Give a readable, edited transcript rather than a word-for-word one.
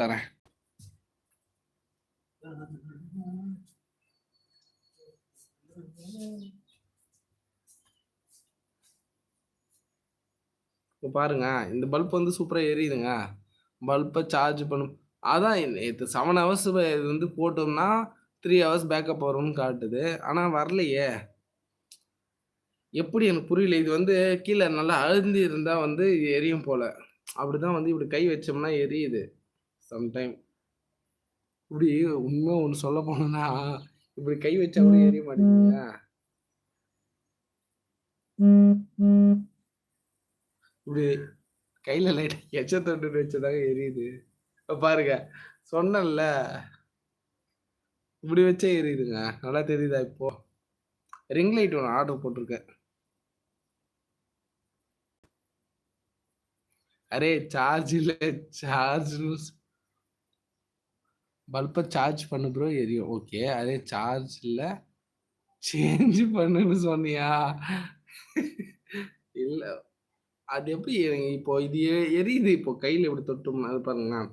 தரேன். இப்போ பாருங்க, இந்த பல்ப் வந்து சூப்பரா எரியுதுங்க. பல்ப சார்ஜ் பண்ணும் அதான் நேத்து 7 ஹவர்ஸ் இது வந்து போட்டோம்னா 3 ஹவர்ஸ் பேக்கப் வரும்னு காட்டுது. ஆனா வரலையே! எப்படி எனக்கு புரியல. இது வந்து கீழ நல்லா அழுந்தி இருந்தா வந்து எரியும் போல. அப்படிதான் வந்து இப்படி கை வச்சோம்னா எரியுது. சம்டைம். இப்படி உண்மையா ஒண்ணு சொல்ல போனோம்னா, இப்படி கை வச்சா கூட எரிய மாட்டேங்குதுங்க. இப்படி கையில லைட்டா எச்ச தொட்டுட்டு வச்சதாங்க எரியுது. இப்ப பாருங்க. சொன்னேன்ல. இப்படி வச்சே எரியுதுங்க. நல்லா தெரியுதா இப்போ? ரிங் லைட் ஒண்ணு ஆர்டர் போட்டிருக்கேன். அரே சார்ஜ் இல்ல. சார்ஜ் பல்ப சார்ஜ் பண்ணு ப்ரோ எரியும். ஓகே. அதே சார்ஜ் இல்ல. சேஞ்ச் பண்ணுன்னு சொன்னியா? இல்ல. அது எப்படி இப்போ இது எரியுது இப்போ கையில இப்படி தொட்டோம்னா அது பாருங்களேன்.